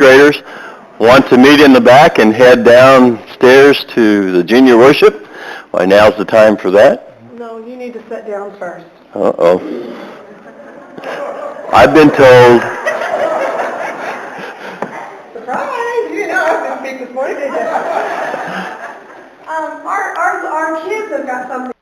graders want to meet in the back and head downstairs to the junior worship, why, now's the time for that. No, you need to sit down first. Uh-oh. I've been told... Surprise! You know I was going to speak this morning, didn't you? Our kids have got something.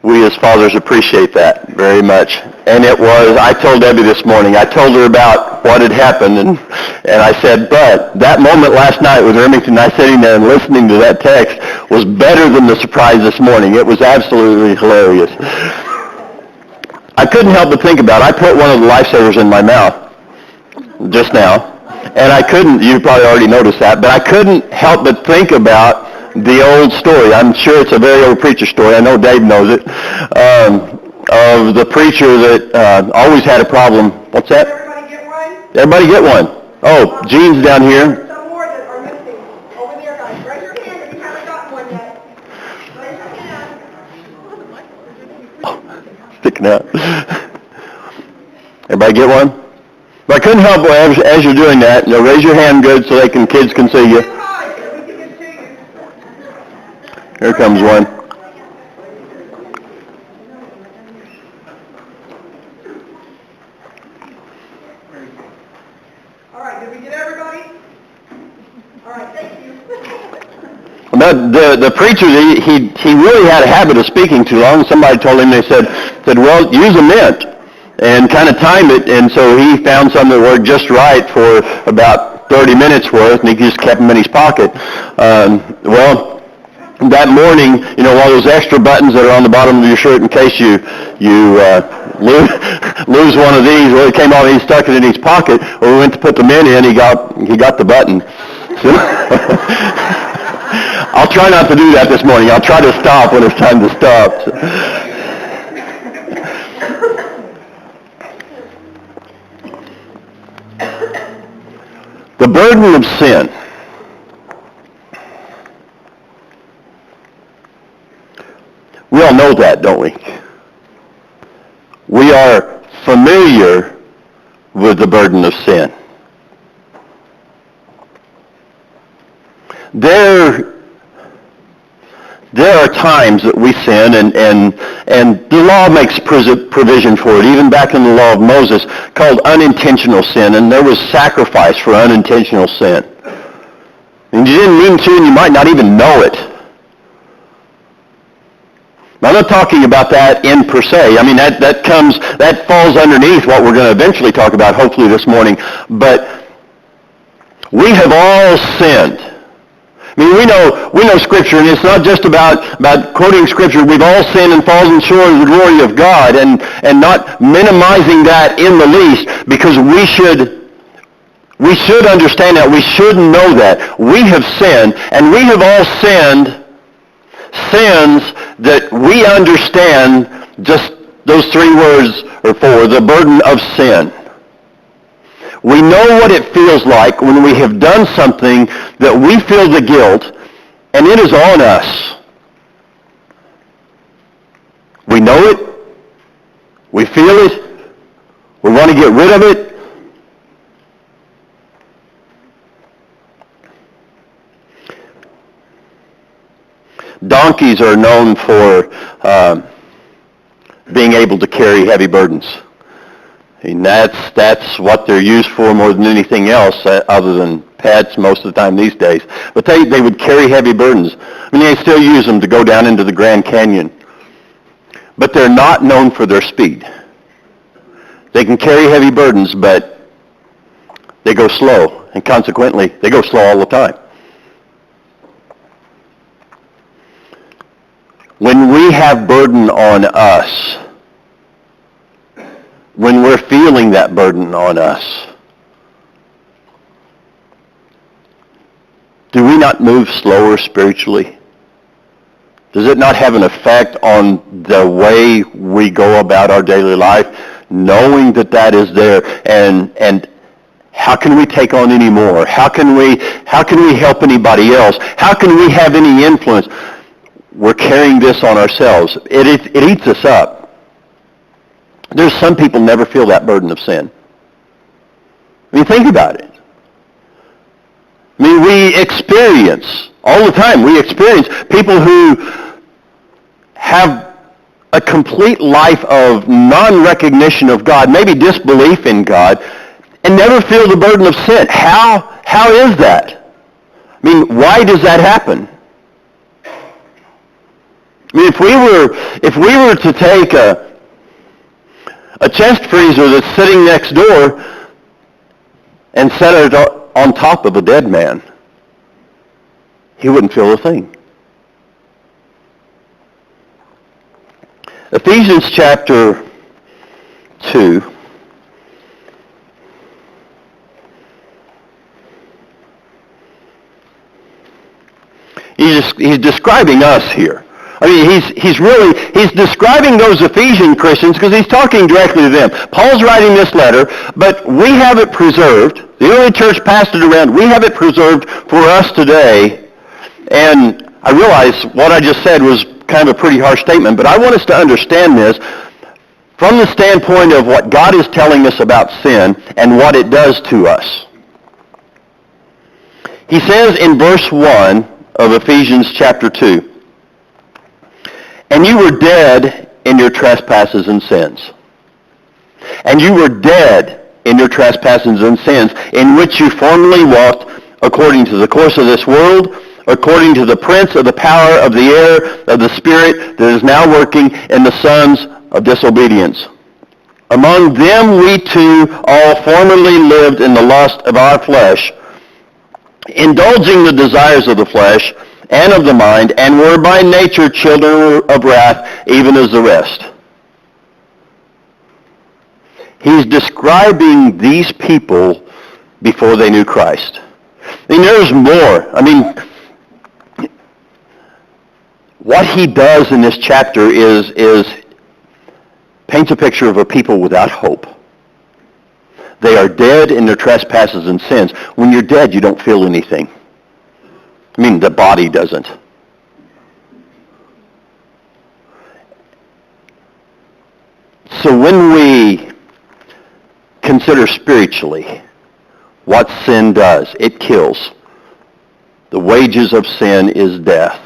We as fathers appreciate that very much. And I told Debbie this morning, I told her about what had happened, and I said, but that moment last night with Remington and I sitting there and listening to that text was better than the surprise this morning. It was absolutely hilarious. I couldn't help but think about it. I put one of the lifesavers in my mouth just now, and I couldn't, you probably already noticed that, but I couldn't help but think about the old story. I'm sure it's a very old preacher story. I know Dave knows it. Of the preacher that always had a problem. What's that? Everybody get one? Everybody get one. Oh, Gene's down here. Some more that are missing. Over there, guys. Raise your hand if you haven't gotten one yet. Raise your hand. Sticking out. Everybody get one? But I couldn't help but, as you're doing that, raise your hand good so kids can see you. Here comes one. All right, did we get everybody? All right, thank you. The preacher, he really had a habit of speaking too long. Somebody told him, they said, well, use a mint and kind of time it. And so he found some that worked just right for about 30 minutes worth, and he just kept them in his pocket. That morning, one of those extra buttons that are on the bottom of your shirt in case you lose one of these, well, it came off, he stuck it in his pocket. When we went to put the mint in, he got the button. So, I'll try not to do that this morning. I'll try to stop when it's time to stop. The burden of sin. We all know that, don't we? We are familiar with the burden of sin. There are times that we sin, and the law makes provision for it, even back in the law of Moses, called unintentional sin, and there was sacrifice for unintentional sin. And you didn't mean to, and you might not even know it. Now, I'm not talking about that in per se. I mean, that falls underneath what we're going to eventually talk about, hopefully this morning. But we have all sinned. I mean, we know Scripture, and it's not just about quoting Scripture. We've all sinned and fallen short of the glory of God, and not minimizing that in the least, because we should understand that. We should know that. We have sinned, and we have all sinned sins that we understand just those three words or four, the burden of sin. We know what it feels like when we have done something that we feel the guilt, and it is on us. We know it. We feel it. We want to get rid of it. Donkeys are known for being able to carry heavy burdens. And that's what they're used for more than anything else, other than pets most of the time these days. But they would carry heavy burdens. I mean, they still use them to go down into the Grand Canyon. But they're not known for their speed. They can carry heavy burdens, but they go slow, and consequently, they go slow all the time. When we have burden on us, when we're feeling that burden on us, do we not move slower spiritually? Does it not have an effect on the way we go about our daily life, knowing that that is there, and how can we take on any more? How can we help anybody else? How can we have any influence? We're carrying this on ourselves. It eats us up. There's some people never feel that burden of sin. I mean, think about it. I mean, we experience, all the time, we experience people who have a complete life of non-recognition of God, maybe disbelief in God, and never feel the burden of sin. How is that? I mean, why does that happen? I mean, if we were to take a chest freezer that's sitting next door and set it on top of a dead man, he wouldn't feel a thing. Ephesians chapter 2. He's describing us here. I mean, he's describing those Ephesian Christians because he's talking directly to them. Paul's writing this letter, but we have it preserved. The early church passed it around. We have it preserved for us today. And I realize what I just said was kind of a pretty harsh statement, but I want us to understand this from the standpoint of what God is telling us about sin and what it does to us. He says in verse 1 of Ephesians chapter 2, "And you were dead in your trespasses and sins. And you were dead in your trespasses and sins, in which you formerly walked according to the course of this world, according to the prince of the power of the air, of the spirit that is now working in the sons of disobedience. Among them we too all formerly lived in the lust of our flesh, indulging the desires of the flesh and of the mind, and were by nature children of wrath, even as the rest." He's describing these people before they knew Christ. I mean, there's more. I mean, what he does in this chapter is paints a picture of a people without hope. They are dead in their trespasses and sins. When you're dead, you don't feel anything. I mean, the body doesn't. So when we consider spiritually what sin does, it kills. The wages of sin is death.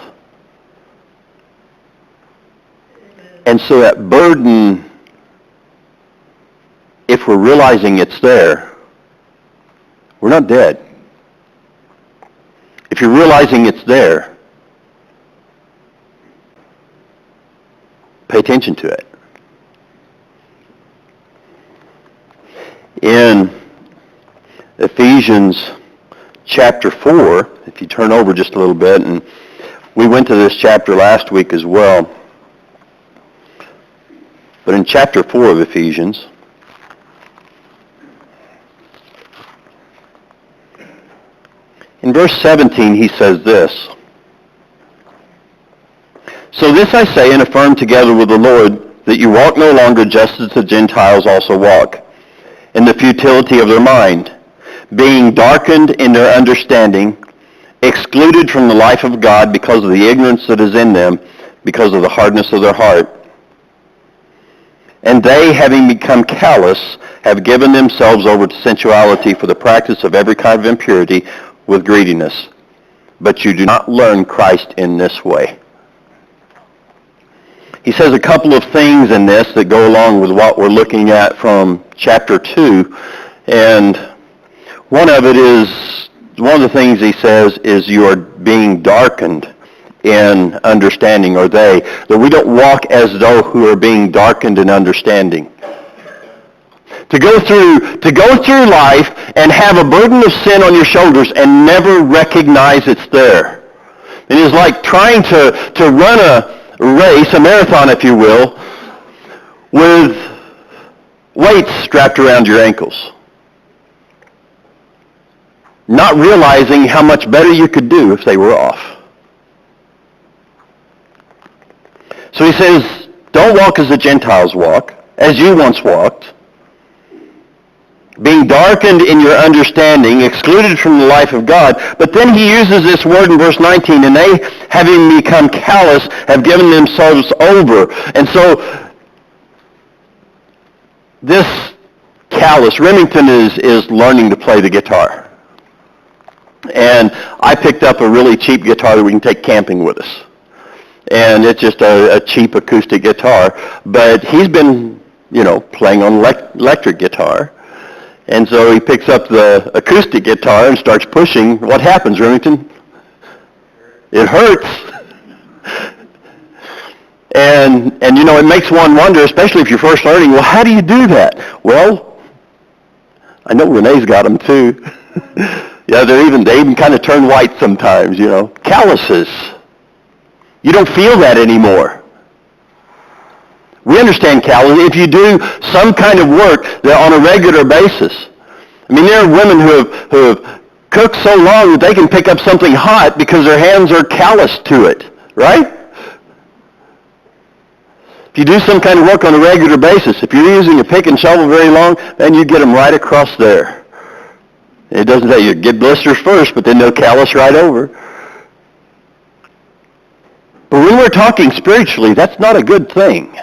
And so that burden, if we're realizing it's there, we're not dead. If you're realizing it's there, pay attention to it. In Ephesians chapter 4, if you turn over just a little bit, and we went to this chapter last week as well. But in chapter 4 of Ephesians, in verse 17, he says this, "So this I say and affirm together with the Lord, that you walk no longer just as the Gentiles also walk, in the futility of their mind, being darkened in their understanding, excluded from the life of God because of the ignorance that is in them, because of the hardness of their heart. And they, having become callous, have given themselves over to sensuality for the practice of every kind of impurity with greediness. But you do not learn Christ in this way." He says a couple of things in this that go along with what we're looking at from chapter 2. And one of the things he says is you are being darkened in understanding, or that we don't walk as though who are being darkened in understanding. To go through life and have a burden of sin on your shoulders and never recognize it's there. It is like trying to run a race, a marathon if you will, with weights strapped around your ankles. Not realizing how much better you could do if they were off. So he says, don't walk as the Gentiles walk, as you once walked, being darkened in your understanding, excluded from the life of God. But then he uses this word in verse 19, and they, having become callous, have given themselves over. And so this callous, Remington is learning to play the guitar. And I picked up a really cheap guitar that we can take camping with us. And it's just a cheap acoustic guitar. But he's been, playing on electric guitar. And so he picks up the acoustic guitar and starts pushing. What happens, Remington? It hurts. And it makes one wonder, especially if you're first learning, well, how do you do that? Well, I know Renee's got them too. Yeah, they even kind of turn white sometimes, Calluses. You don't feel that anymore. We understand callous if you do some kind of work on a regular basis. I mean, there are women who have cooked so long that they can pick up something hot because their hands are calloused to it, right? If you do some kind of work on a regular basis, if you're using a pick and shovel very long, then you get them right across there. It doesn't say you get blisters first, but then they'll callus right over. But when we're talking spiritually, that's not a good thing.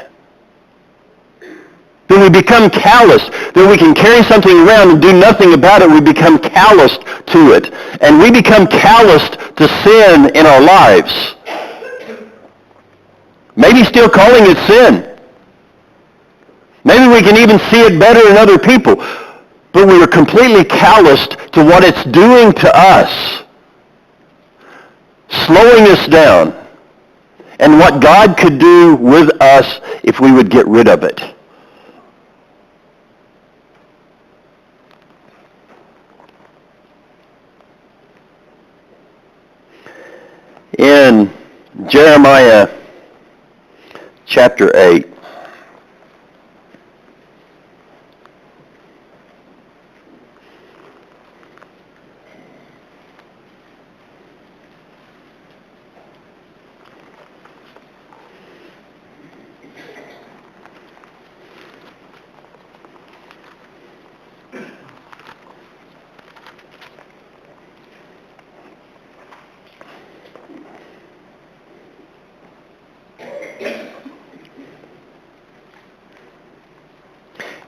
Then we become calloused. Then we can carry something around and do nothing about it. We become calloused to it. And we become calloused to sin in our lives. Maybe still calling it sin. Maybe we can even see it better in other people. But we are completely calloused to what it's doing to us. Slowing us down. And what God could do with us if we would get rid of it. In Jeremiah chapter 8,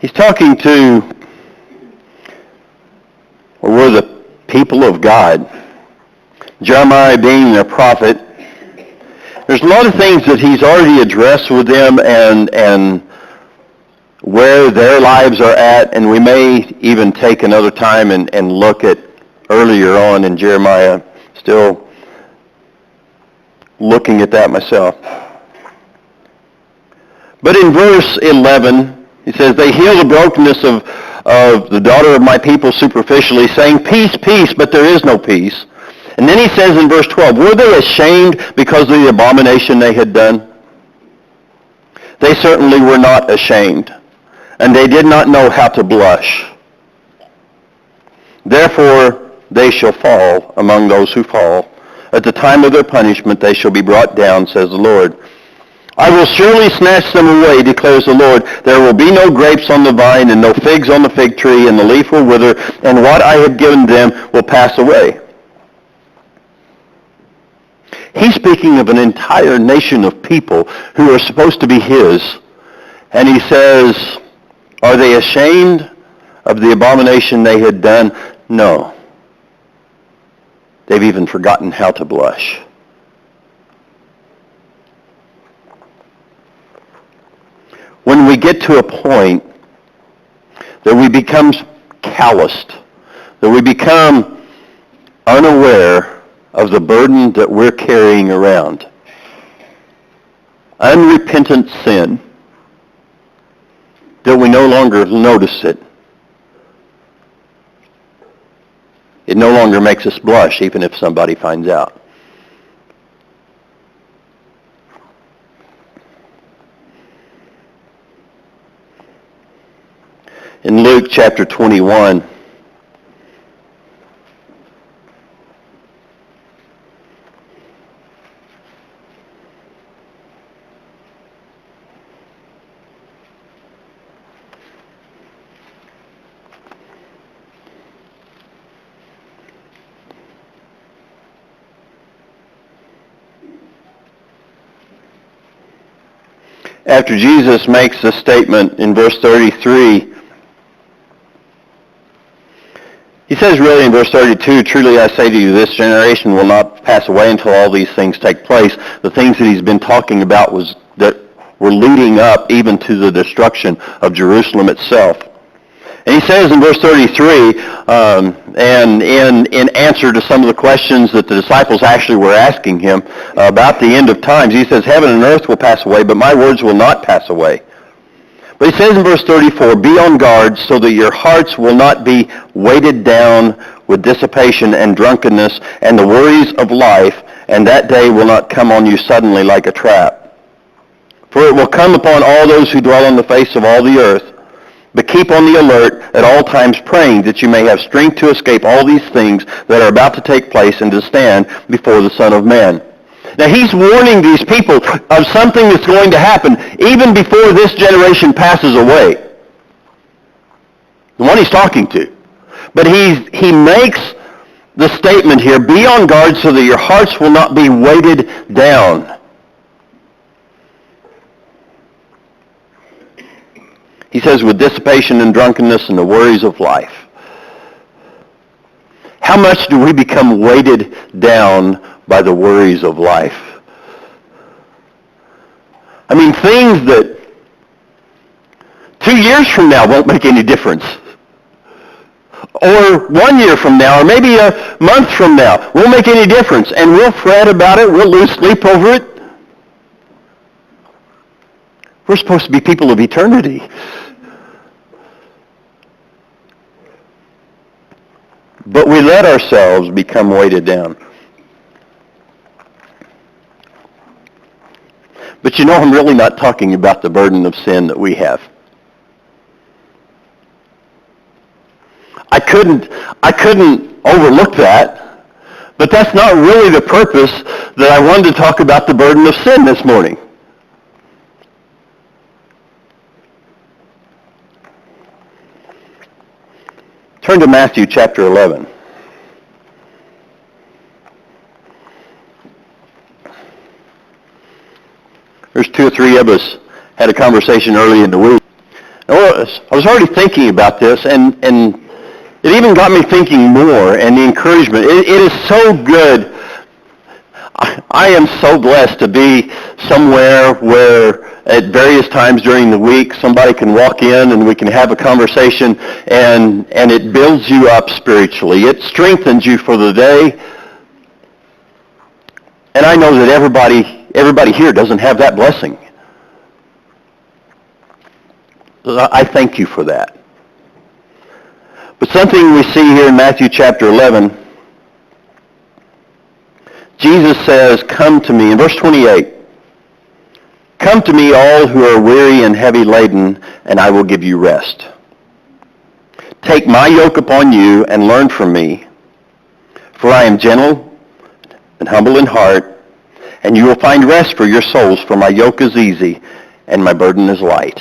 he's talking to, or we're the people of God. Jeremiah being their prophet. There's a lot of things that he's already addressed with them and where their lives are at, and we may even take another time and look at earlier on in Jeremiah, still looking at that myself. But in verse 11, he says, they heal the brokenness of of the daughter of my people superficially, saying, peace, peace, but there is no peace. And then he says in verse 12, were they ashamed because of the abomination they had done? They certainly were not ashamed, and they did not know how to blush. Therefore they shall fall among those who fall. At the time of their punishment they shall be brought down, says the Lord. I will surely snatch them away, declares the Lord. There will be no grapes on the vine and no figs on the fig tree, and the leaf will wither, and what I have given them will pass away. He's speaking of an entire nation of people who are supposed to be his. And he says, are they ashamed of the abomination they had done? No. They've even forgotten how to blush. When we get to a point that we become calloused, that we become unaware of the burden that we're carrying around, unrepentant sin, that we no longer notice it. It no longer makes us blush, even if somebody finds out. In Luke chapter 21, after Jesus makes the statement in verse 33, he says really in verse 32, truly I say to you, this generation will not pass away until all these things take place. The things that he's been talking about was that were leading up even to the destruction of Jerusalem itself. And he says in verse 33, and in answer to some of the questions that the disciples actually were asking him about the end of times, he says, heaven and earth will pass away, but my words will not pass away. But he says in verse 34, be on guard so that your hearts will not be weighted down with dissipation and drunkenness and the worries of life, and that day will not come on you suddenly like a trap. For it will come upon all those who dwell on the face of all the earth. But keep on the alert at all times, praying that you may have strength to escape all these things that are about to take place and to stand before the Son of Man. Now he's warning these people of something that's going to happen even before this generation passes away. The one he's talking to. But he makes the statement here, be on guard so that your hearts will not be weighted down. He says, with dissipation and drunkenness and the worries of life. How much do we become weighted down by the worries of life? I mean, things that 2 years from now won't make any difference. Or 1 year from now, or maybe a month from now, won't make any difference. And we'll fret about it, we'll lose sleep over it. We're supposed to be people of eternity. But we let ourselves become weighted down. But you know, I'm really not talking about the burden of sin that we have. I couldn't overlook that, but that's not really the purpose that I wanted to talk about the burden of sin this morning. Turn to Matthew chapter 11. There's 2 or 3 of us had a conversation early in the week. I was already thinking about this, and it even got me thinking more, and the encouragement. It is so good. I am so blessed to be somewhere where at various times during the week somebody can walk in and we can have a conversation, and it builds you up spiritually. It strengthens you for the day. And I know that everybody here doesn't have that blessing. I thank you for that. But something we see here in Matthew chapter 11, Jesus says, come to me, in verse 28, come to me all who are weary and heavy laden, and I will give you rest. Take my yoke upon you and learn from me, for I am gentle and humble in heart, and you will find rest for your souls, for my yoke is easy and my burden is light.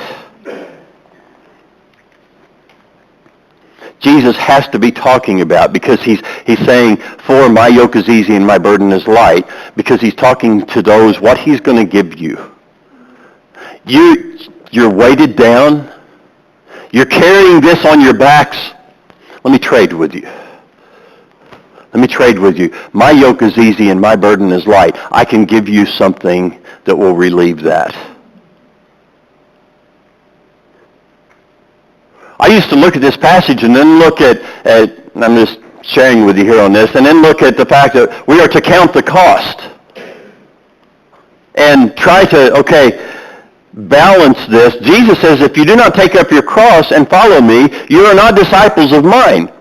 Jesus has to be talking about, because he's saying, for my yoke is easy and my burden is light, because he's talking to those what he's going to give you. You're weighted down. You're carrying this on your backs. Let me trade with you. Let me trade with you. My yoke is easy and my burden is light. I can give you something that will relieve that. I used to look at this passage and then look at I'm just sharing with you here on this, and then look at the fact that we are to count the cost and try to, balance this. Jesus says, if you do not take up your cross and follow me, you are not disciples of mine.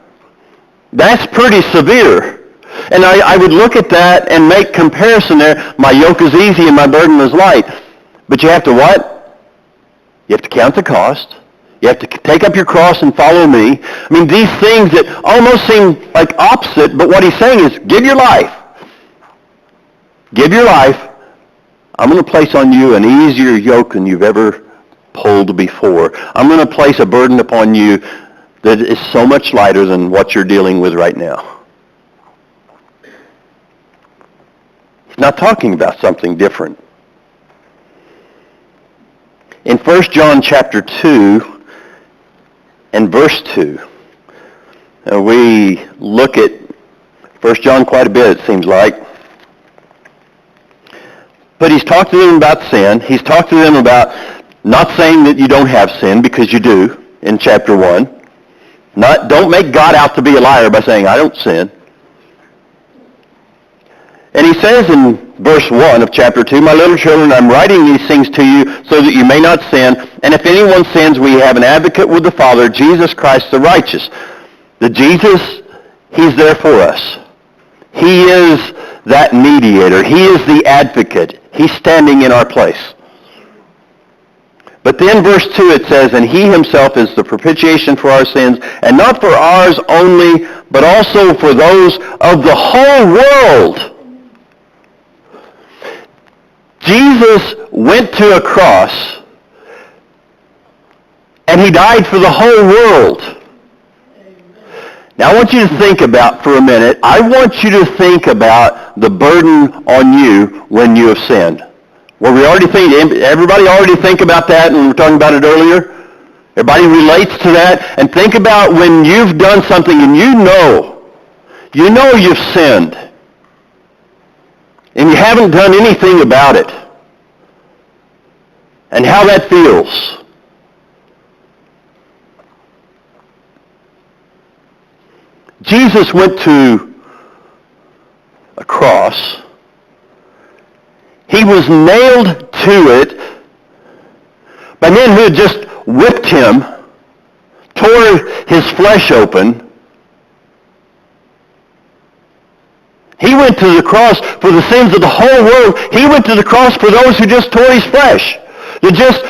That's pretty severe. And I would look at that and make comparison there. My yoke is easy and my burden is light. But you have to what? You have to count the cost. You have to take up your cross and follow me. I mean, these things that almost seem like opposite, but what he's saying is, give your life. Give your life. I'm going to place on you an easier yoke than you've ever pulled before. I'm going to place a burden upon you that is so much lighter than what you're dealing with right now. He's not talking about something different. In 1 John chapter 2, and verse 2, we look at 1 John quite a bit, it seems like. But he's talked to them about sin. He's talked to them about not saying that you don't have sin, because you do, in chapter 1. Don't make God out to be a liar by saying, I don't sin. And he says in verse 1 of chapter 2, my little children, I'm writing these things to you so that you may not sin. And if anyone sins, we have an advocate with the Father, Jesus Christ the righteous. The Jesus, he's there for us. He is that mediator. He is the advocate. He's standing in our place. But then verse 2 it says, and he himself is the propitiation for our sins, and not for ours only, but also for those of the whole world. Jesus went to a cross, and he died for the whole world. Now I want you to think about, for a minute, I want you to think about the burden on you when you have sinned. Well, everybody already think about that, and we were talking about it earlier. Everybody relates to that. And think about when you've done something and you know you've sinned, and you haven't done anything about it, and how that feels. Jesus went to a cross. He was nailed to it by men who had just whipped him, tore his flesh open. He went to the cross for the sins of the whole world. He went to the cross for those who just tore his flesh, that just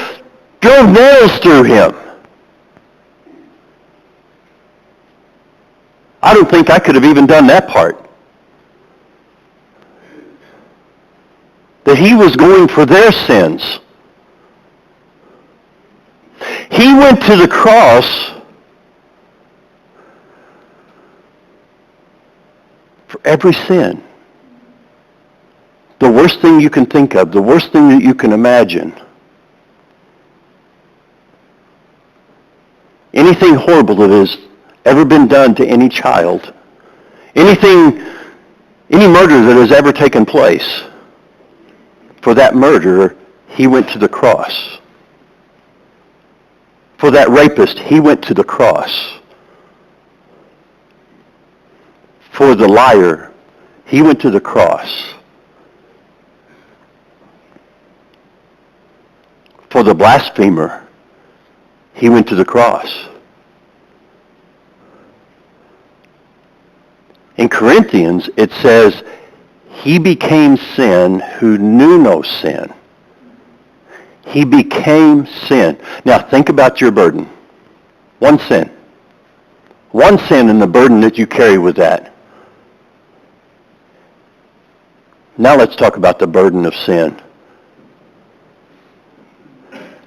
drove nails through him. I don't think I could have even done that part. That he was going for their sins. He went to the cross for every sin. The worst thing you can think of, the worst thing that you can imagine. Anything horrible that has ever been done to any child. Any murder that has ever taken place. For that murderer, he went to the cross. For that rapist, he went to the cross. For the liar, he went to the cross. For the blasphemer, he went to the cross. In Corinthians, it says, he became sin who knew no sin. He became sin. Now think about your burden. One sin. One sin and the burden that you carry with that. Now let's talk about the burden of sin.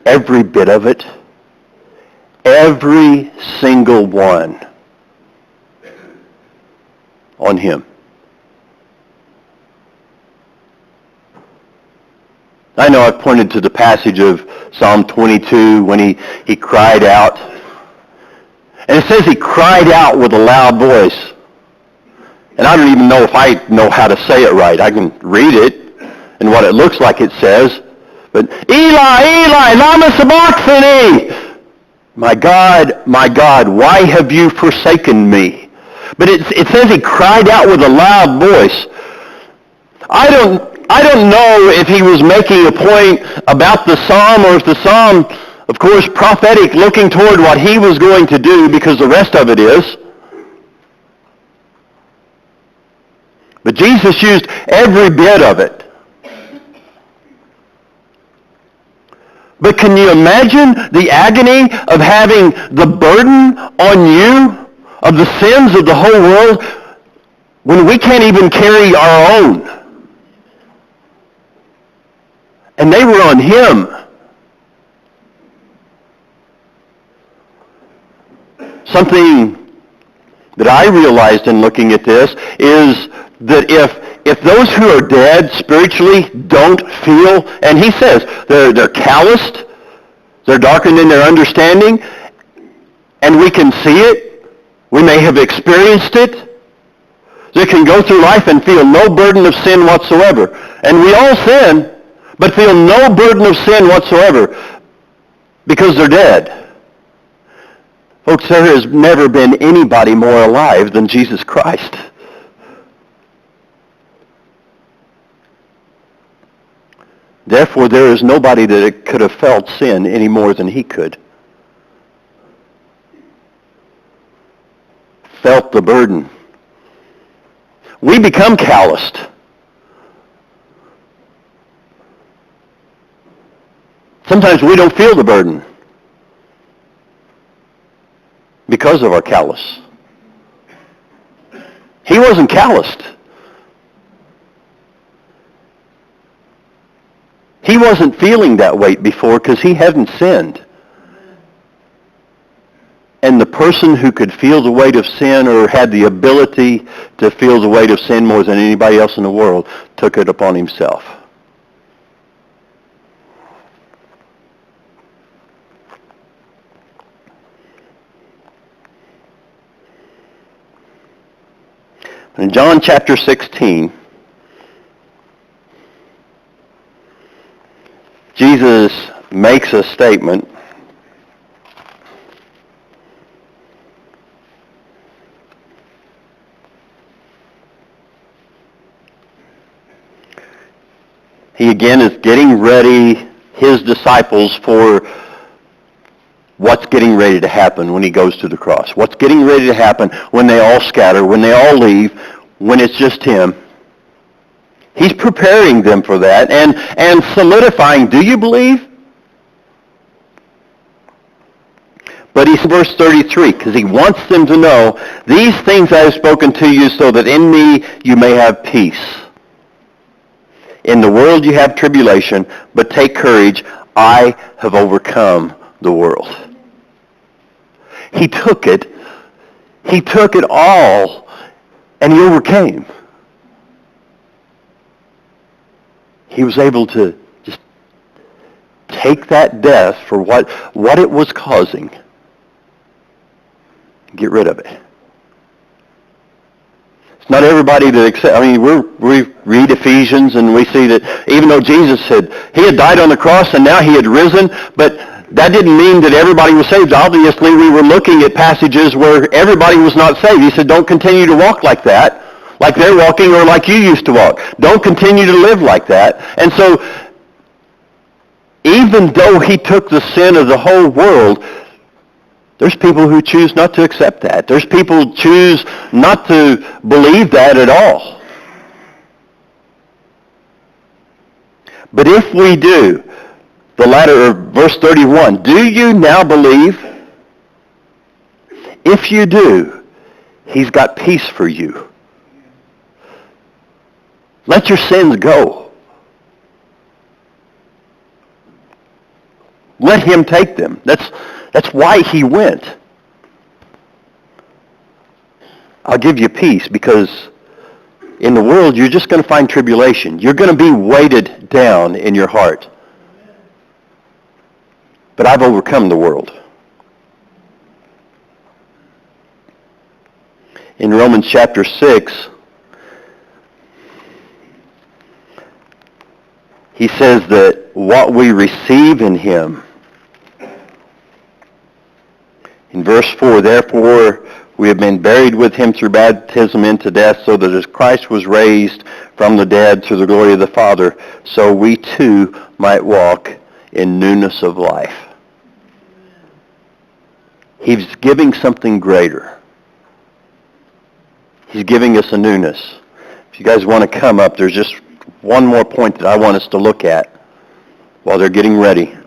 Every bit of it. Every single one. On him. I know I've pointed to the passage of Psalm 22 when he cried out. And it says he cried out with a loud voice. And I don't even know if I know how to say it right. I can read it and what it looks like it says. But, Eli, Eli, lama sabachthani! My God, why have you forsaken me? But it says he cried out with a loud voice. I don't know if he was making a point about the psalm or if the psalm, of course, prophetic, looking toward what he was going to do, because the rest of it is. But Jesus used every bit of it. But can you imagine the agony of having the burden on you of the sins of the whole world when we can't even carry our own? And they were on him. Something that I realized in looking at this is that if those who are dead spiritually don't feel, and he says they're calloused, they're darkened in their understanding, and we can see it, we may have experienced it, they can go through life and feel no burden of sin whatsoever. And we all sin, but feel no burden of sin whatsoever because they're dead. Folks, there has never been anybody more alive than Jesus Christ. Therefore, there is nobody that could have felt sin any more than he could. Felt the burden. We become calloused. Sometimes we don't feel the burden because of our callous. He wasn't calloused. He wasn't feeling that weight before because he hadn't sinned. And the person who could feel the weight of sin or had the ability to feel the weight of sin more than anybody else in the world took it upon himself. In John chapter 16, Jesus makes a statement. He again is getting ready his disciples for what's getting ready to happen when he goes to the cross. What's getting ready to happen when they all scatter, when they all leave, when it's just him. He's preparing them for that and solidifying, do you believe? But he's in verse 33 because he wants them to know, these things I have spoken to you so that in me you may have peace. In the world you have tribulation, but take courage, I have overcome the world. He took it all, and he overcame. He was able to just take that death for what it was causing, get rid of it. It's not everybody that accepts. I mean, we read Ephesians and we see that even though Jesus he had died on the cross and now he had risen, but that didn't mean that everybody was saved. Obviously, we were looking at passages where everybody was not saved. He said, don't continue to walk like that, like they're walking or like you used to walk. Don't continue to live like that. And so, even though he took the sin of the whole world, There's people who choose not to accept that. There's people who choose not to believe that at all. But if we do, the latter of verse 31, do you now believe? If you do, he's got peace for you. Let your sins go. Let him take them. That's why he went. I'll give you peace because in the world you're just going to find tribulation. You're going to be weighted down in your heart. But I've overcome the world. In Romans chapter 6, he says that what we receive in him, in verse 4, therefore we have been buried with him through baptism into death, so that as Christ was raised from the dead through the glory of the Father, so we too might walk in newness of life. He's giving something greater. He's giving us a newness. If you guys want to come up, there's just one more point that I want us to look at while they're getting ready.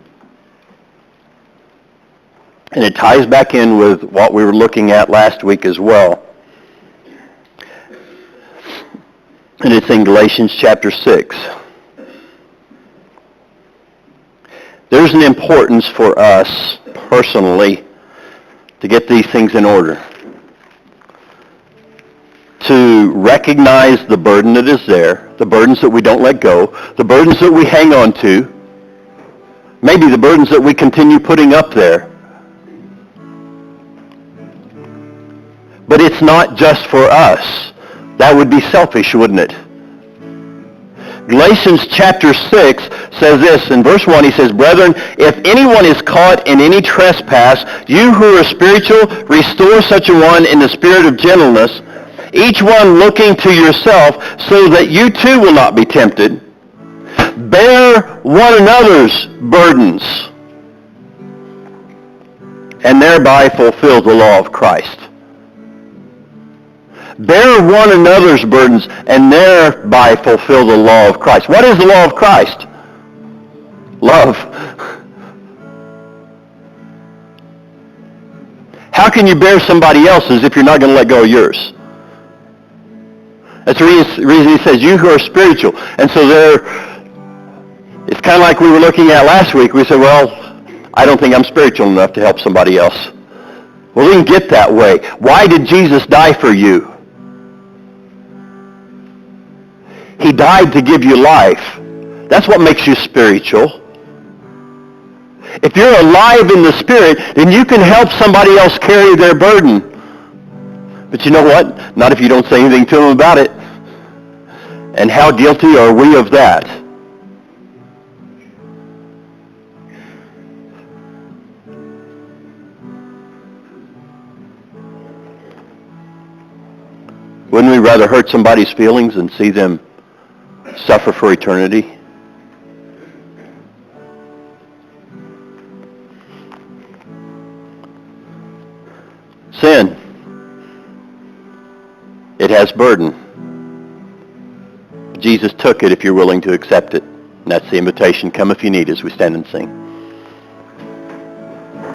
And it ties back in with what we were looking at last week as well. And it's in Galatians chapter 6. There's an importance for us personally to get these things in order. To recognize the burden that is there, the burdens that we don't let go, the burdens that we hang on to, maybe the burdens that we continue putting up there. But it's not just for us. That would be selfish, wouldn't it? Galatians chapter 6 says this. In verse 1 he says, Brethren, if anyone is caught in any trespass, you who are spiritual, restore such a one in the spirit of gentleness, each one looking to yourself, so that you too will not be tempted. Bear one another's burdens, and thereby fulfill the law of Christ. Bear one another's burdens, and thereby fulfill the law of Christ. What is the law of Christ? Love. How can you bear somebody else's if you're not going to let go of yours? That's the reason he says, you who are spiritual. And so it's kind of like we were looking at last week. We said, well, I don't think I'm spiritual enough to help somebody else. Well, we can get that way. Why did Jesus die for you? He died to give you life. That's what makes you spiritual. If you're alive in the Spirit, then you can help somebody else carry their burden. But you know what? Not if you don't say anything to them about it. And how guilty are we of that? Wouldn't we rather hurt somebody's feelings than see them suffer for eternity? Sin. It has burden. Jesus took it if you're willing to accept it. And that's the invitation. Come if you need as we stand and sing.